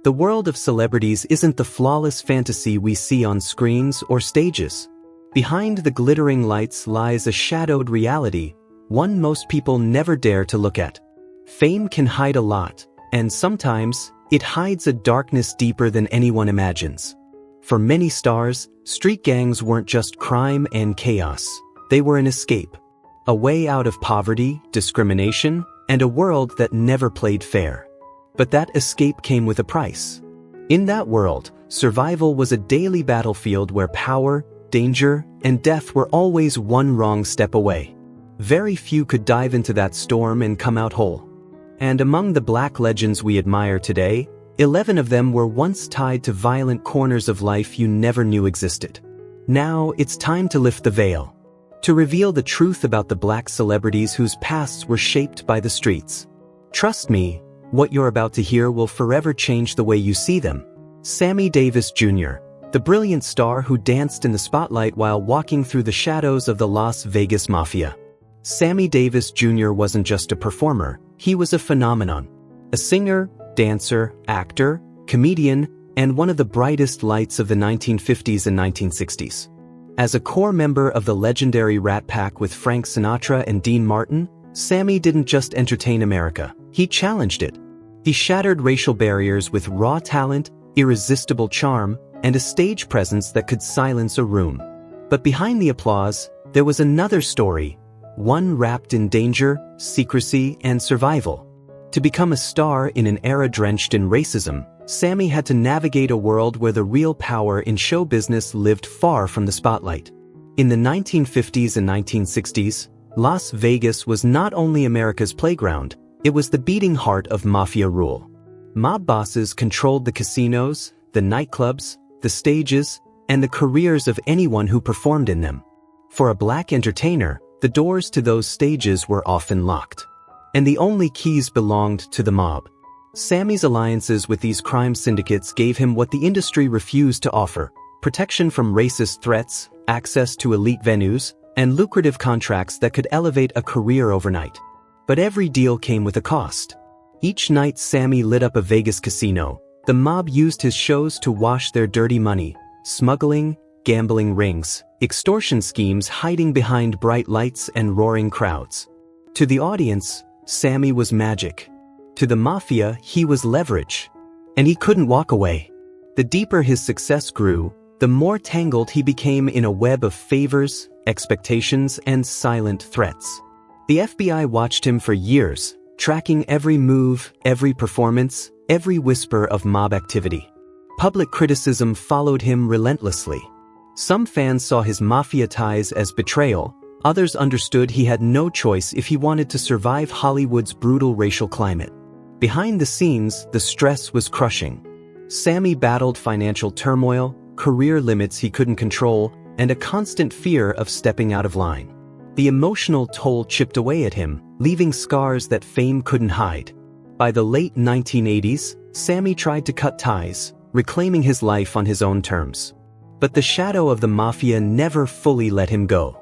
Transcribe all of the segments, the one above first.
The world of celebrities isn't the flawless fantasy we see on screens or stages. Behind the glittering lights lies a shadowed reality, one most people never dare to look at. Fame can hide a lot, and sometimes, it hides a darkness deeper than anyone imagines. For many stars, street gangs weren't just crime and chaos. They were an escape. A way out of poverty, discrimination, and a world that never played fair. But that escape came with a price. In that world, survival was a daily battlefield where power, danger, and death were always one wrong step away. Very few could dive into that storm and come out whole. And among the black legends we admire today, 11 of them were once tied to violent corners of life you never knew existed. Now it's time to lift the veil. To reveal the truth about the black celebrities whose pasts were shaped by the streets. Trust me, what you're about to hear will forever change the way you see them. Sammy Davis Jr., the brilliant star who danced in the spotlight while walking through the shadows of the Las Vegas Mafia. Sammy Davis Jr. wasn't just a performer, he was a phenomenon. A singer, dancer, actor, comedian, and one of the brightest lights of the 1950s and 1960s. As a core member of the legendary Rat Pack with Frank Sinatra and Dean Martin, Sammy didn't just entertain America, he challenged it. He shattered racial barriers with raw talent, irresistible charm, and a stage presence that could silence a room. But behind the applause, there was another story, one wrapped in danger, secrecy, and survival. To become a star in an era drenched in racism, Sammy had to navigate a world where the real power in show business lived far from the spotlight. In the 1950s and 1960s, Las Vegas was not only America's playground, it was the beating heart of mafia rule. Mob bosses controlled the casinos, the nightclubs, the stages, and the careers of anyone who performed in them. For a black entertainer, the doors to those stages were often locked. And the only keys belonged to the mob. Sammy's alliances with these crime syndicates gave him what the industry refused to offer: protection from racist threats, access to elite venues, and lucrative contracts that could elevate a career overnight. But every deal came with a cost. Each night Sammy lit up a Vegas casino, the mob used his shows to wash their dirty money, smuggling, gambling rings, extortion schemes hiding behind bright lights and roaring crowds. To the audience, Sammy was magic. To the mafia, he was leverage. And he couldn't walk away. The deeper his success grew, the more tangled he became in a web of favors, expectations, and silent threats. The FBI watched him for years, tracking every move, every performance, every whisper of mob activity. Public criticism followed him relentlessly. Some fans saw his mafia ties as betrayal, others understood he had no choice if he wanted to survive Hollywood's brutal racial climate. Behind the scenes, the stress was crushing. Sammy battled financial turmoil, career limits he couldn't control, and a constant fear of stepping out of line. The emotional toll chipped away at him, leaving scars that fame couldn't hide. By the late 1980s, Sammy tried to cut ties, reclaiming his life on his own terms. But the shadow of the mafia never fully let him go.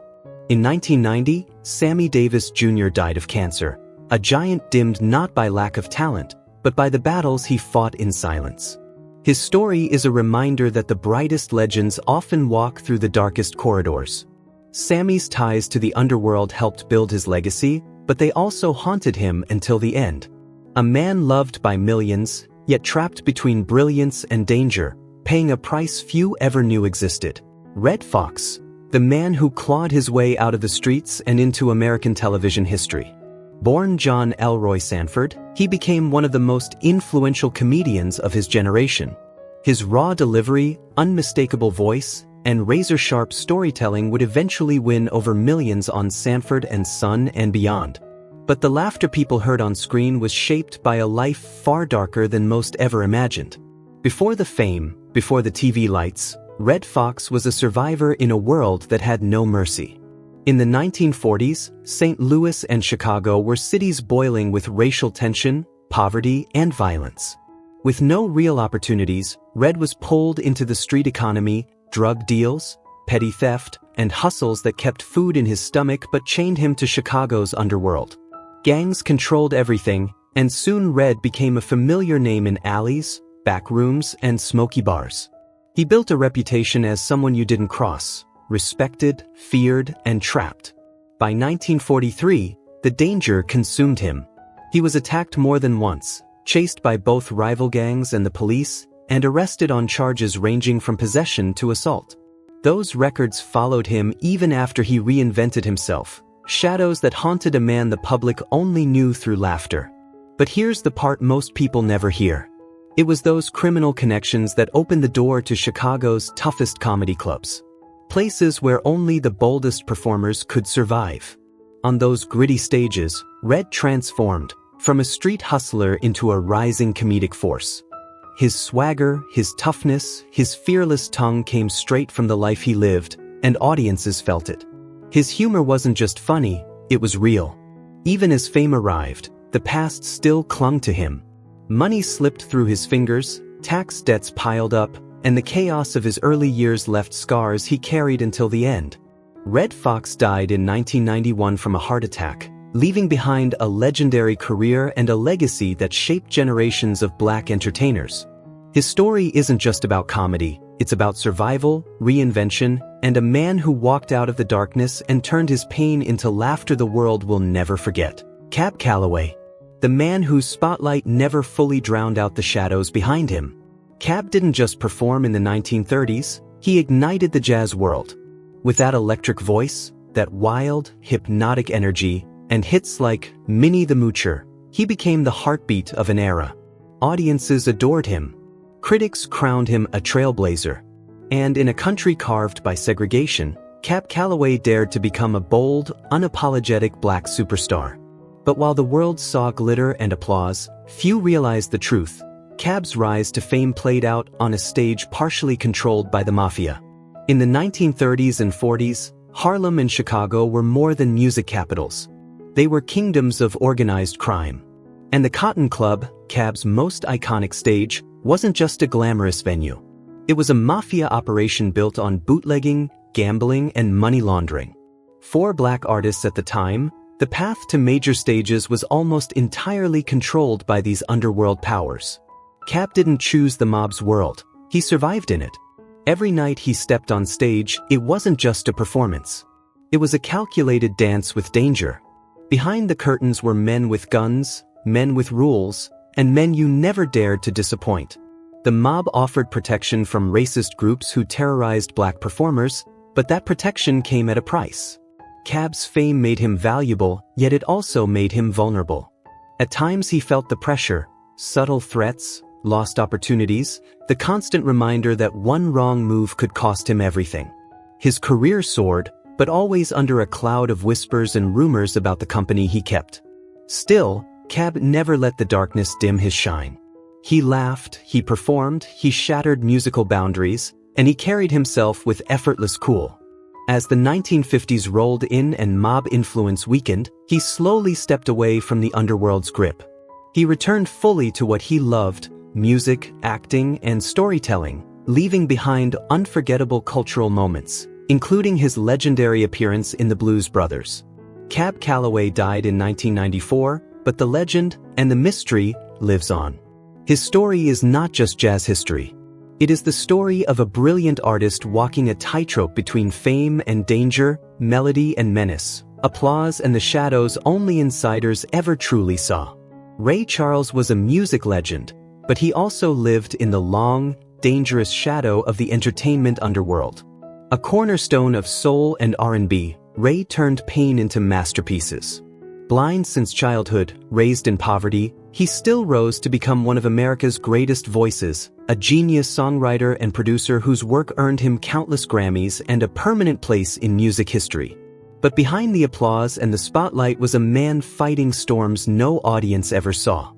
In 1990, Sammy Davis Jr. died of cancer, a giant dimmed not by lack of talent, but by the battles he fought in silence. His story is a reminder that the brightest legends often walk through the darkest corridors. Sammy's ties to the underworld helped build his legacy, but they also haunted him until the end. A man loved by millions, yet trapped between brilliance and danger, paying a price few ever knew existed. Red Fox, the man who clawed his way out of the streets and into American television history. Born John Elroy Sanford, he became one of the most influential comedians of his generation. His raw delivery, unmistakable voice, and razor-sharp storytelling would eventually win over millions on Sanford and Son and beyond. But the laughter people heard on screen was shaped by a life far darker than most ever imagined. Before the fame, before the TV lights, Red Fox was a survivor in a world that had no mercy. In the 1940s, St. Louis and Chicago were cities boiling with racial tension, poverty, and violence. With no real opportunities, Red was pulled into the street economy, drug deals, petty theft, and hustles that kept food in his stomach but chained him to Chicago's underworld. Gangs controlled everything, and soon Red became a familiar name in alleys, back rooms, and smoky bars. He built a reputation as someone you didn't cross, respected, feared, and trapped. By 1943, the danger consumed him. He was attacked more than once, chased by both rival gangs and the police, and arrested on charges ranging from possession to assault. Those records followed him even after he reinvented himself, shadows that haunted a man the public only knew through laughter. But here's the part most people never hear. It was those criminal connections that opened the door to Chicago's toughest comedy clubs. Places where only the boldest performers could survive. On those gritty stages, Red transformed, from a street hustler into a rising comedic force. His swagger, his toughness, his fearless tongue came straight from the life he lived, and audiences felt it. His humor wasn't just funny, it was real. Even as fame arrived, the past still clung to him. Money slipped through his fingers, tax debts piled up, and the chaos of his early years left scars he carried until the end. Red Fox died in 1991 from a heart attack, leaving behind a legendary career and a legacy that shaped generations of black entertainers. His story isn't just about comedy, it's about survival, reinvention, and a man who walked out of the darkness and turned his pain into laughter the world will never forget. Cab Calloway. The man whose spotlight never fully drowned out the shadows behind him. Cab didn't just perform in the 1930s, he ignited the jazz world. With that electric voice, that wild, hypnotic energy, and hits like Minnie the Moocher, he became the heartbeat of an era. Audiences adored him. Critics crowned him a trailblazer. And in a country carved by segregation, Cab Calloway dared to become a bold, unapologetic black superstar. But while the world saw glitter and applause, few realized the truth. Cab's rise to fame played out on a stage partially controlled by the mafia. In the 1930s and 40s, Harlem and Chicago were more than music capitals. They were kingdoms of organized crime. And the Cotton Club, Cab's most iconic stage, wasn't just a glamorous venue. It was a mafia operation built on bootlegging, gambling, and money laundering. For black artists at the time, the path to major stages was almost entirely controlled by these underworld powers. Cab didn't choose the mob's world, he survived in it. Every night he stepped on stage, it wasn't just a performance. It was a calculated dance with danger. Behind the curtains were men with guns, men with rules, and men you never dared to disappoint. The mob offered protection from racist groups who terrorized black performers, but that protection came at a price. Cab's fame made him valuable, yet it also made him vulnerable. At times he felt the pressure, subtle threats, lost opportunities, the constant reminder that one wrong move could cost him everything. His career soared, but always under a cloud of whispers and rumors about the company he kept. Still, Cab never let the darkness dim his shine. He laughed, he performed, he shattered musical boundaries, and he carried himself with effortless cool. As the 1950s rolled in and mob influence weakened, he slowly stepped away from the underworld's grip. He returned fully to what he loved, music, acting, and storytelling, leaving behind unforgettable cultural moments, including his legendary appearance in the Blues Brothers. Cab Calloway died in 1994, but the legend and the mystery lives on. His story is not just jazz history. It is the story of a brilliant artist walking a tightrope between fame and danger, melody and menace, applause and the shadows only insiders ever truly saw. Ray Charles was a music legend, but he also lived in the long, dangerous shadow of the entertainment underworld. A cornerstone of soul and R&B, Ray turned pain into masterpieces. Blind since childhood, raised in poverty, he still rose to become one of America's greatest voices, a genius songwriter and producer whose work earned him countless Grammys and a permanent place in music history. But behind the applause and the spotlight was a man fighting storms no audience ever saw.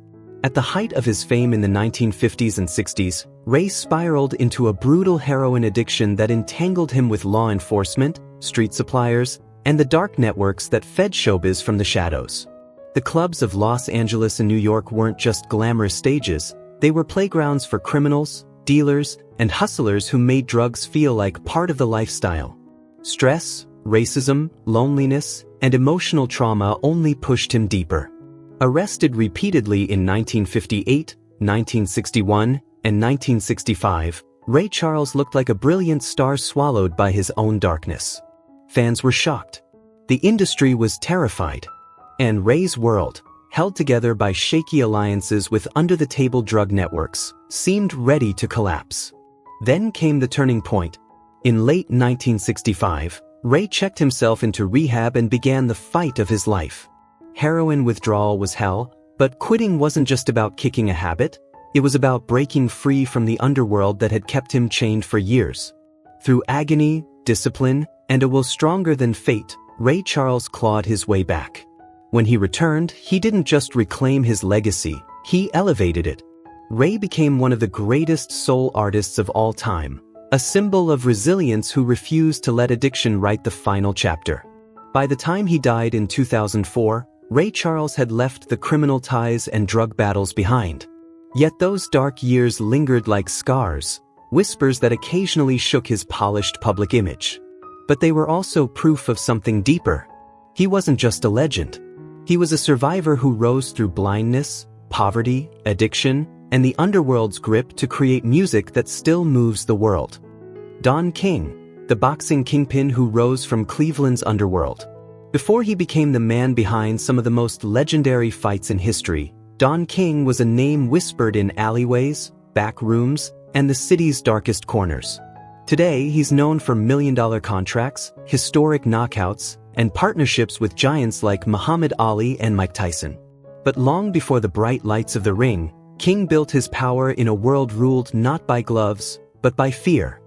At the height of his fame in the 1950s and 60s, Ray spiraled into a brutal heroin addiction that entangled him with law enforcement, street suppliers, and the dark networks that fed showbiz from the shadows. The clubs of Los Angeles and New York weren't just glamorous stages, they were playgrounds for criminals, dealers, and hustlers who made drugs feel like part of the lifestyle. Stress, racism, loneliness, and emotional trauma only pushed him deeper. Arrested repeatedly in 1958, 1961, In 1965, Ray Charles looked like a brilliant star swallowed by his own darkness. Fans were shocked. The industry was terrified. And Ray's world, held together by shaky alliances with under-the-table drug networks, seemed ready to collapse. Then came the turning point. In late 1965, Ray checked himself into rehab and began the fight of his life. Heroin withdrawal was hell, but quitting wasn't just about kicking a habit. It was about breaking free from the underworld that had kept him chained for years. Through agony, discipline, and a will stronger than fate, Ray Charles clawed his way back. When he returned, he didn't just reclaim his legacy, he elevated it. Ray became one of the greatest soul artists of all time, a symbol of resilience who refused to let addiction write the final chapter. By the time he died in 2004, Ray Charles had left the criminal ties and drug battles behind. Yet those dark years lingered like scars, whispers that occasionally shook his polished public image. But they were also proof of something deeper. He wasn't just a legend. He was a survivor who rose through blindness, poverty, addiction, and the underworld's grip to create music that still moves the world. Don King, the boxing kingpin who rose from Cleveland's underworld. Before he became the man behind some of the most legendary fights in history, Don King was a name whispered in alleyways, back rooms, and the city's darkest corners. Today, he's known for million-dollar contracts, historic knockouts, and partnerships with giants like Muhammad Ali and Mike Tyson. But long before the bright lights of the ring, King built his power in a world ruled not by gloves, but by fear.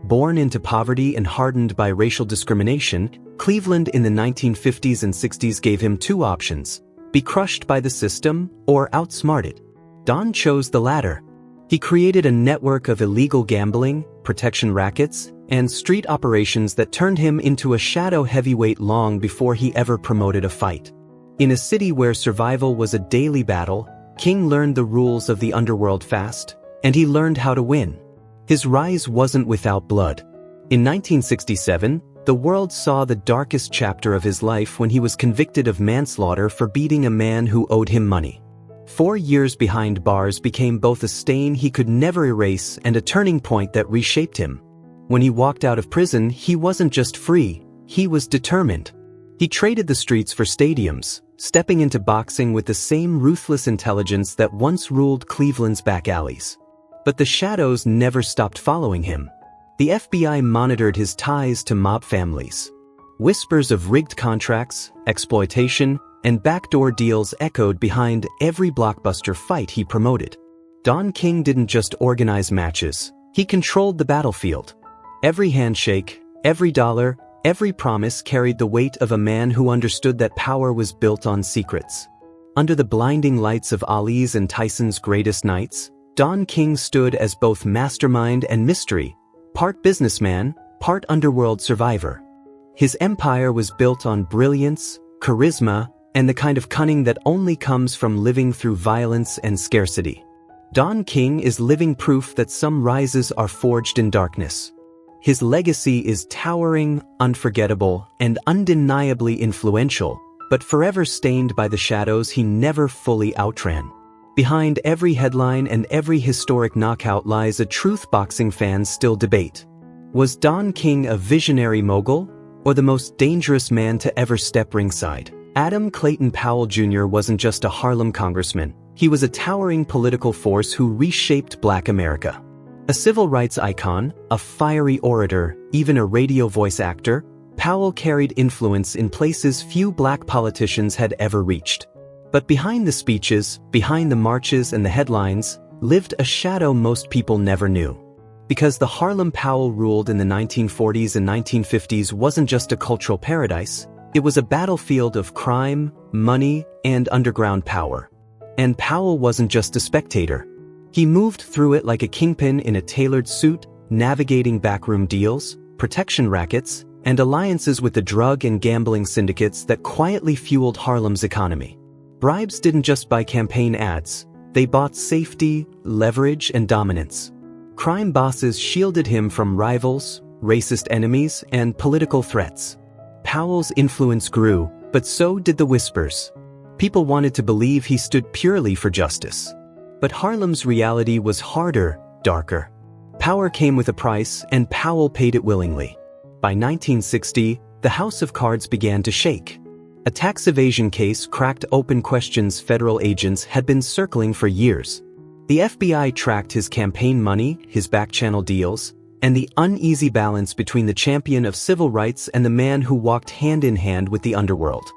Born into poverty and hardened by racial discrimination, Cleveland in the 1950s and 60s gave him two options: be crushed by the system or outsmarted. Don chose the latter. He created a network of illegal gambling, protection rackets, and street operations that turned him into a shadow heavyweight long before he ever promoted a fight. In a city where survival was a daily battle, King learned the rules of the underworld fast, and he learned how to win. His rise wasn't without blood. In 1967, the world saw the darkest chapter of his life when he was convicted of manslaughter for beating a man who owed him money. 4 years behind bars became both a stain he could never erase and a turning point that reshaped him. When he walked out of prison, he wasn't just free, he was determined. He traded the streets for stadiums, stepping into boxing with the same ruthless intelligence that once ruled Cleveland's back alleys. But the shadows never stopped following him. The FBI monitored his ties to mob families. Whispers of rigged contracts, exploitation, and backdoor deals echoed behind every blockbuster fight he promoted. Don King didn't just organize matches, he controlled the battlefield. Every handshake, every dollar, every promise carried the weight of a man who understood that power was built on secrets. Under the blinding lights of Ali's and Tyson's greatest nights, Don King stood as both mastermind and mystery, part businessman, part underworld survivor. His empire was built on brilliance, charisma, and the kind of cunning that only comes from living through violence and scarcity. Don King is living proof that some rises are forged in darkness. His legacy is towering, unforgettable, and undeniably influential, but forever stained by the shadows he never fully outran. Behind every headline and every historic knockout lies a truth boxing fans still debate. Was Don King a visionary mogul, or the most dangerous man to ever step ringside? Adam Clayton Powell Jr. wasn't just a Harlem congressman, he was a towering political force who reshaped Black America. A civil rights icon, a fiery orator, even a radio voice actor, Powell carried influence in places few Black politicians had ever reached. But behind the speeches, behind the marches and the headlines, lived a shadow most people never knew. Because the Harlem Powell ruled in the 1940s and 1950s wasn't just a cultural paradise, it was a battlefield of crime, money, and underground power. And Powell wasn't just a spectator. He moved through it like a kingpin in a tailored suit, navigating backroom deals, protection rackets, and alliances with the drug and gambling syndicates that quietly fueled Harlem's economy. Bribes didn't just buy campaign ads, they bought safety, leverage, and dominance. Crime bosses shielded him from rivals, racist enemies, and political threats. Powell's influence grew, but so did the whispers. People wanted to believe he stood purely for justice. But Harlem's reality was harder, darker. Power came with a price, and Powell paid it willingly. By 1960, the House of Cards began to shake. A tax evasion case cracked open questions federal agents had been circling for years. The FBI tracked his campaign money, his back-channel deals, and the uneasy balance between the champion of civil rights and the man who walked hand-in-hand with the underworld.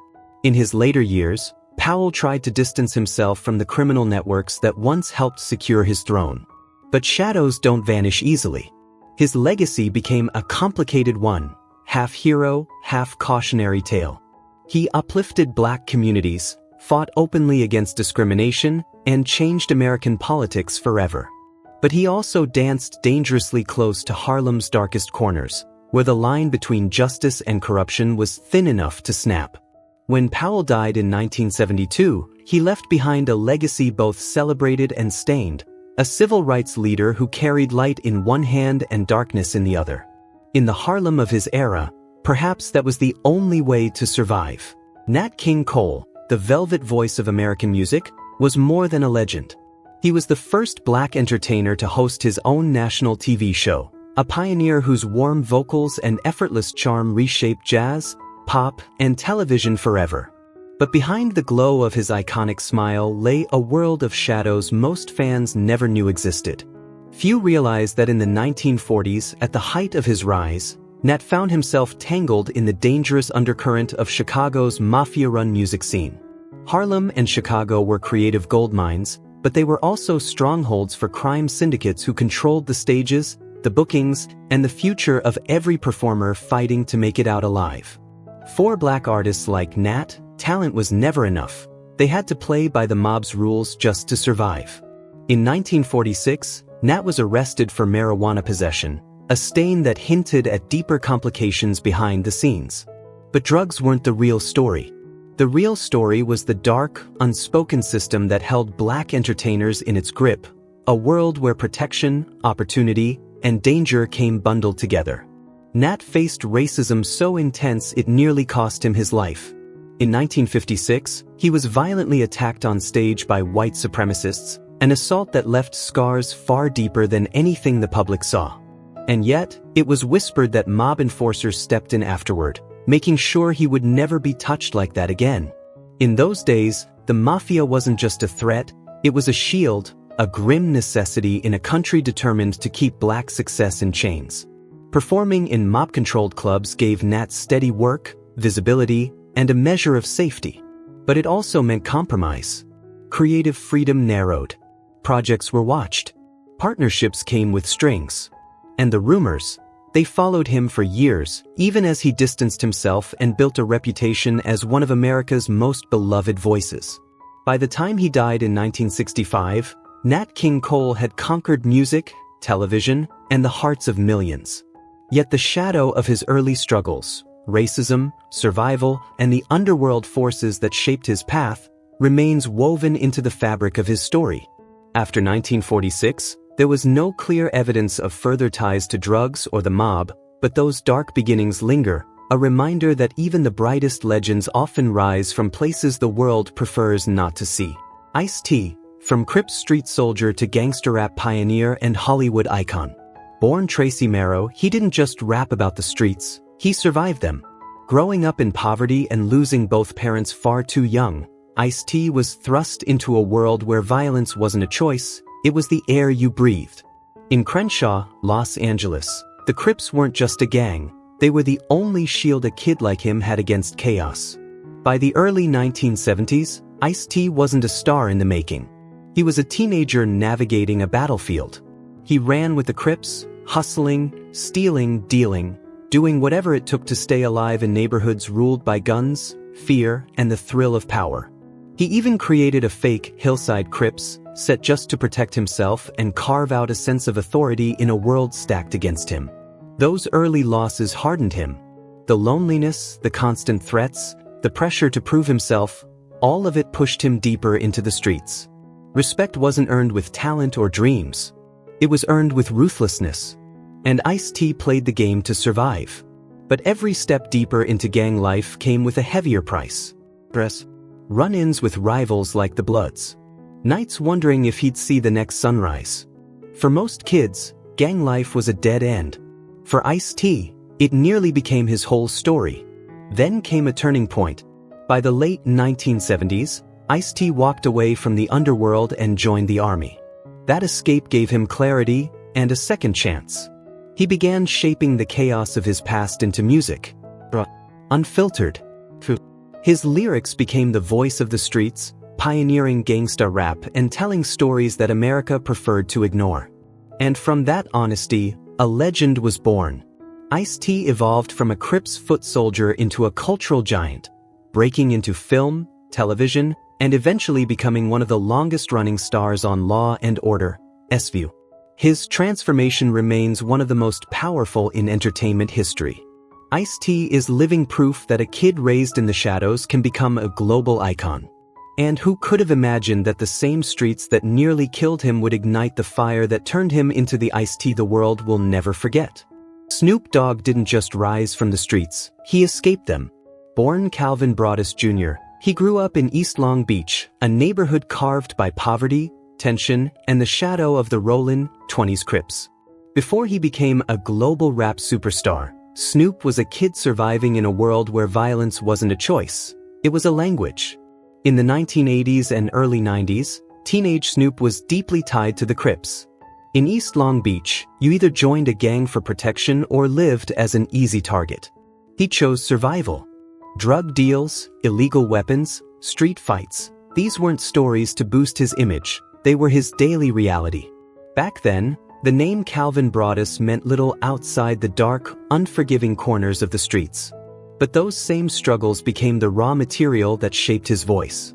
In his later years, Powell tried to distance himself from the criminal networks that once helped secure his throne. But shadows don't vanish easily. His legacy became a complicated one, half hero, half cautionary tale. He uplifted black communities, fought openly against discrimination, and changed American politics forever. But he also danced dangerously close to Harlem's darkest corners, where the line between justice and corruption was thin enough to snap. When Powell died in 1972, he left behind a legacy both celebrated and stained, a civil rights leader who carried light in one hand and darkness in the other. In the Harlem of his era, perhaps that was the only way to survive. Nat King Cole, the velvet voice of American music, was more than a legend. He was the first black entertainer to host his own national TV show, a pioneer whose warm vocals and effortless charm reshaped jazz, pop, and television forever. But behind the glow of his iconic smile lay a world of shadows most fans never knew existed. Few realized that in the 1940s, at the height of his rise, Nat found himself tangled in the dangerous undercurrent of Chicago's mafia-run music scene. Harlem and Chicago were creative gold mines, but they were also strongholds for crime syndicates who controlled the stages, the bookings, and the future of every performer fighting to make it out alive. For black artists like Nat, talent was never enough. They had to play by the mob's rules just to survive. In 1946, Nat was arrested for marijuana possession, a stain that hinted at deeper complications behind the scenes. But drugs weren't the real story. The real story was the dark, unspoken system that held black entertainers in its grip, a world where protection, opportunity, and danger came bundled together. Nat faced racism so intense it nearly cost him his life. In 1956, he was violently attacked on stage by white supremacists, an assault that left scars far deeper than anything the public saw. And yet, it was whispered that mob enforcers stepped in afterward, making sure he would never be touched like that again. In those days, the mafia wasn't just a threat, it was a shield, a grim necessity in a country determined to keep black success in chains. Performing in mob-controlled clubs gave Nat steady work, visibility, and a measure of safety. But it also meant compromise. Creative freedom narrowed. Projects were watched. Partnerships came with strings. And the rumors, they followed him for years, even as he distanced himself and built a reputation as one of America's most beloved voices. By the time he died in 1965, Nat King Cole had conquered music, television, and the hearts of millions. Yet the shadow of his early struggles, racism, survival, and the underworld forces that shaped his path, remains woven into the fabric of his story. After 1946, there was no clear evidence of further ties to drugs or the mob, but those dark beginnings linger, a reminder that even the brightest legends often rise from places the world prefers not to see. Ice-T, from Crips street soldier to gangster rap pioneer and Hollywood icon. Born Tracy Merrow, he didn't just rap about the streets, he survived them. Growing up in poverty and losing both parents far too young, Ice-T was thrust into a world where violence wasn't a choice, it was the air you breathed. In Crenshaw, Los Angeles, the Crips weren't just a gang, they were the only shield a kid like him had against chaos. By the early 1970s, Ice-T wasn't a star in the making. He was a teenager navigating a battlefield. He ran with the Crips, hustling, stealing, dealing, doing whatever it took to stay alive in neighborhoods ruled by guns, fear, and the thrill of power. He even created a fake Hillside Crips, set just to protect himself and carve out a sense of authority in a world stacked against him. Those early losses hardened him. The loneliness, the constant threats, the pressure to prove himself, all of it pushed him deeper into the streets. Respect wasn't earned with talent or dreams. It was earned with ruthlessness. And Ice-T played the game to survive. But every step deeper into gang life came with a heavier price. Run-ins with rivals like the Bloods. Nights wondering if he'd see the next sunrise. For most kids, gang life was a dead end. For Ice-T, it nearly became his whole story. Then came a turning point. By the late 1970s, Ice-T walked away from the underworld and joined the army. That escape gave him clarity and a second chance. He began shaping the chaos of his past into music. Unfiltered. His lyrics became the voice of the streets, pioneering gangsta rap and telling stories that America preferred to ignore. And from that honesty, a legend was born. Ice-T evolved from a Crips foot soldier into a cultural giant, breaking into film, television, and eventually becoming one of the longest-running stars on Law and Order, SVU. His transformation remains one of the most powerful in entertainment history. Ice-T is living proof that a kid raised in the shadows can become a global icon. And who could have imagined that the same streets that nearly killed him would ignite the fire that turned him into the Ice-T the world will never forget? Snoop Dogg didn't just rise from the streets, he escaped them. Born Calvin Broadus Jr., he grew up in East Long Beach, a neighborhood carved by poverty, tension, and the shadow of the rollin' 20s Crips. Before he became a global rap superstar, Snoop was a kid surviving in a world where violence wasn't a choice, it was a language. In the 1980s and early 90s, teenage Snoop was deeply tied to the Crips. In East Long Beach, you either joined a gang for protection or lived as an easy target. He chose survival. Drug deals, illegal weapons, street fights, these weren't stories to boost his image, they were his daily reality. Back then, the name Calvin Broadus meant little outside the dark, unforgiving corners of the streets. But those same struggles became the raw material that shaped his voice.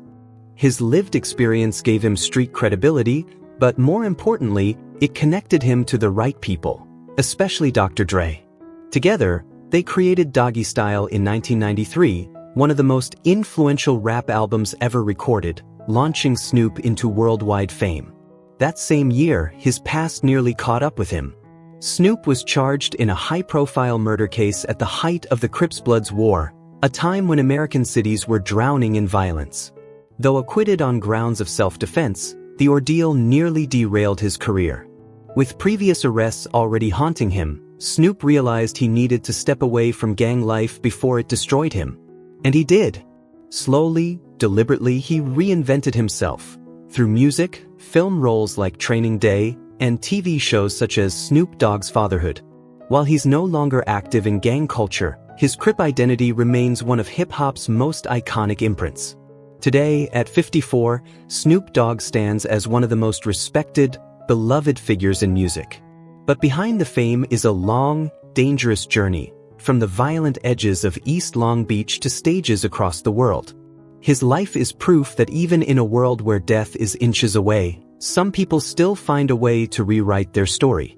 His lived experience gave him street credibility, but more importantly, it connected him to the right people, especially Dr. Dre. Together, they created Doggy Style in 1993, one of the most influential rap albums ever recorded, launching Snoop into worldwide fame. That same year, his past nearly caught up with him. Snoop was charged in a high-profile murder case at the height of the Crips Bloods War, a time when American cities were drowning in violence. Though acquitted on grounds of self-defense, the ordeal nearly derailed his career. With previous arrests already haunting him, Snoop realized he needed to step away from gang life before it destroyed him. And he did. Slowly, deliberately, he reinvented himself. Through music, film roles like Training Day, and TV shows such as Snoop Dogg's Fatherhood. While he's no longer active in gang culture, his Crip identity remains one of hip-hop's most iconic imprints. Today, at 54, Snoop Dogg stands as one of the most respected, beloved figures in music. But behind the fame is a long, dangerous journey, from the violent edges of East Long Beach to stages across the world. His life is proof that even in a world where death is inches away, some people still find a way to rewrite their story.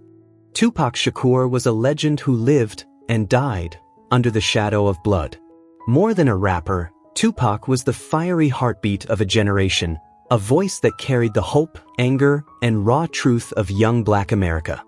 Tupac Shakur was a legend who lived and died under the shadow of blood. More than a rapper, Tupac was the fiery heartbeat of a generation, a voice that carried the hope, anger, and raw truth of young Black America.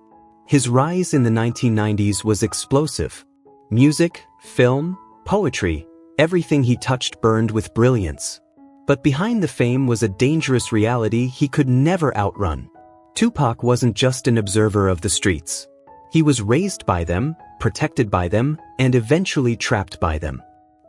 His rise in the 1990s was explosive. Music, film, poetry, everything he touched burned with brilliance. But behind the fame was a dangerous reality he could never outrun. Tupac wasn't just an observer of the streets. He was raised by them, protected by them, and eventually trapped by them.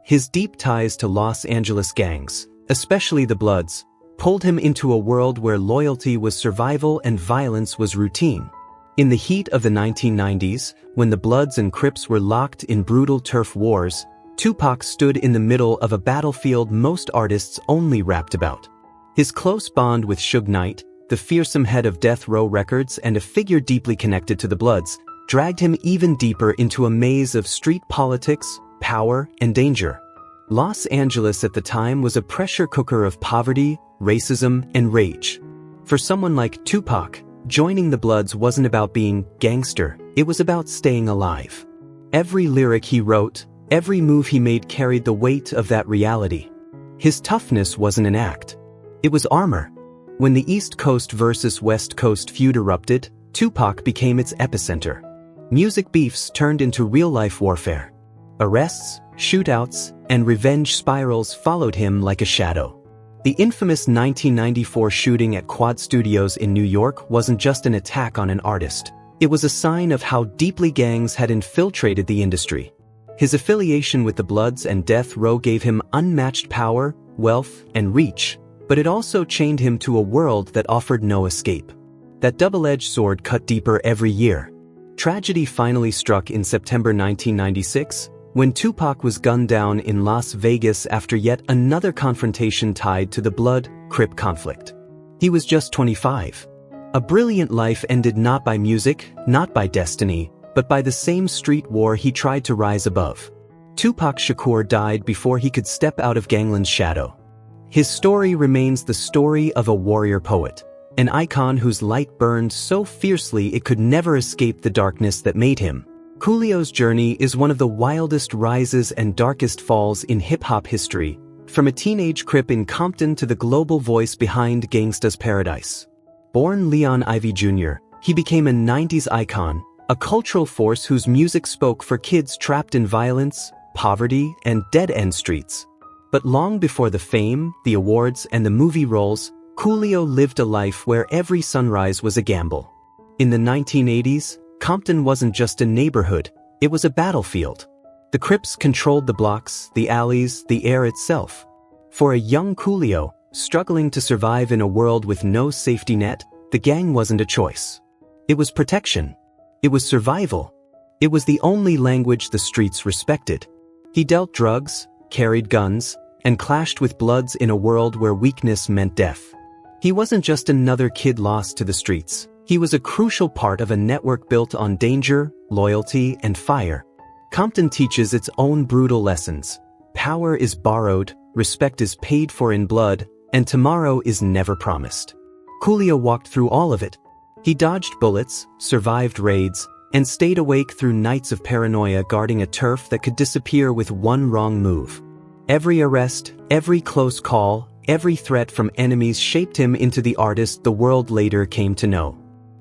His deep ties to Los Angeles gangs, especially the Bloods, pulled him into a world where loyalty was survival and violence was routine. In the heat of the 1990s, when the Bloods and Crips were locked in brutal turf wars, Tupac stood in the middle of a battlefield most artists only rapped about. His close bond with Suge Knight, the fearsome head of Death Row Records and a figure deeply connected to the Bloods, dragged him even deeper into a maze of street politics, power, and danger. Los Angeles at the time was a pressure cooker of poverty, racism, and rage. For someone like Tupac, joining the Bloods wasn't about being gangster, it was about staying alive. Every lyric he wrote, every move he made carried the weight of that reality. His toughness wasn't an act. It was armor. When the East Coast versus West Coast feud erupted, Tupac became its epicenter. Music beefs turned into real-life warfare. Arrests, shootouts, and revenge spirals followed him like a shadow. The infamous 1994 shooting at Quad Studios in New York wasn't just an attack on an artist. It was a sign of how deeply gangs had infiltrated the industry. His affiliation with the Bloods and Death Row gave him unmatched power, wealth, and reach, but it also chained him to a world that offered no escape. That double-edged sword cut deeper every year. Tragedy finally struck in September 1996, when Tupac was gunned down in Las Vegas after yet another confrontation tied to the Blood-Crip conflict. He was just 25. A brilliant life ended not by music, not by destiny, but by the same street war he tried to rise above. Tupac Shakur died before he could step out of gangland's shadow. His story remains the story of a warrior poet, an icon whose light burned so fiercely it could never escape the darkness that made him. Coolio's journey is one of the wildest rises and darkest falls in hip-hop history, from a teenage Crip in Compton to the global voice behind Gangsta's Paradise. Born Leon Ivy Jr., he became a 90s icon, a cultural force whose music spoke for kids trapped in violence, poverty, and dead-end streets. But long before the fame, the awards, and the movie roles, Coolio lived a life where every sunrise was a gamble. In the 1980s, Compton wasn't just a neighborhood, it was a battlefield. The Crips controlled the blocks, the alleys, the air itself. For a young Coolio, struggling to survive in a world with no safety net, the gang wasn't a choice. It was protection. It was survival. It was the only language the streets respected. He dealt drugs, carried guns, and clashed with Bloods in a world where weakness meant death. He wasn't just another kid lost to the streets. He was a crucial part of a network built on danger, loyalty, and fire. Compton teaches its own brutal lessons. Power is borrowed, respect is paid for in blood, and tomorrow is never promised. Coolio walked through all of it. He dodged bullets, survived raids, and stayed awake through nights of paranoia guarding a turf that could disappear with one wrong move. Every arrest, every close call, every threat from enemies shaped him into the artist the world later came to know.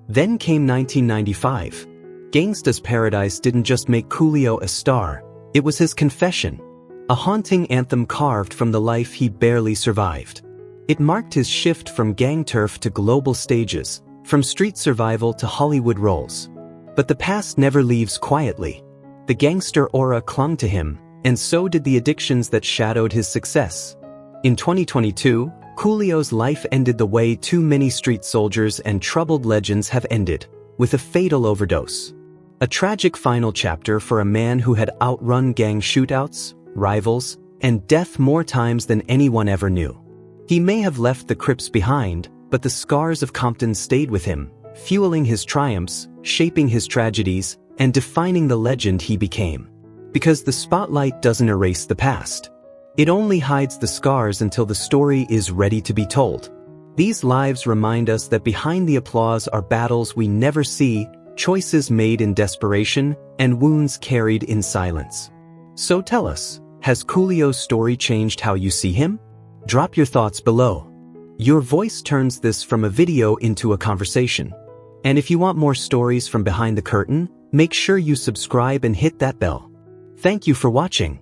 Then came 1995. Gangsta's Paradise didn't just make Coolio a star, it was his confession. A haunting anthem carved from the life he barely survived. It marked his shift from gang turf to global stages, from street survival to Hollywood roles. But the past never leaves quietly. The gangster aura clung to him, and so did the addictions that shadowed his success. In 2022, Coolio's life ended the way too many street soldiers and troubled legends have ended, with a fatal overdose. A tragic final chapter for a man who had outrun gang shootouts, rivals, and death more times than anyone ever knew. He may have left the Crips behind, but the scars of Compton stayed with him, fueling his triumphs, shaping his tragedies, and defining the legend he became. Because the spotlight doesn't erase the past. It only hides the scars until the story is ready to be told. These lives remind us that behind the applause are battles we never see, choices made in desperation, and wounds carried in silence. So tell us, has Coolio's story changed how you see him? Drop your thoughts below. Your voice turns this from a video into a conversation. And if you want more stories from behind the curtain, make sure you subscribe and hit that bell. Thank you for watching.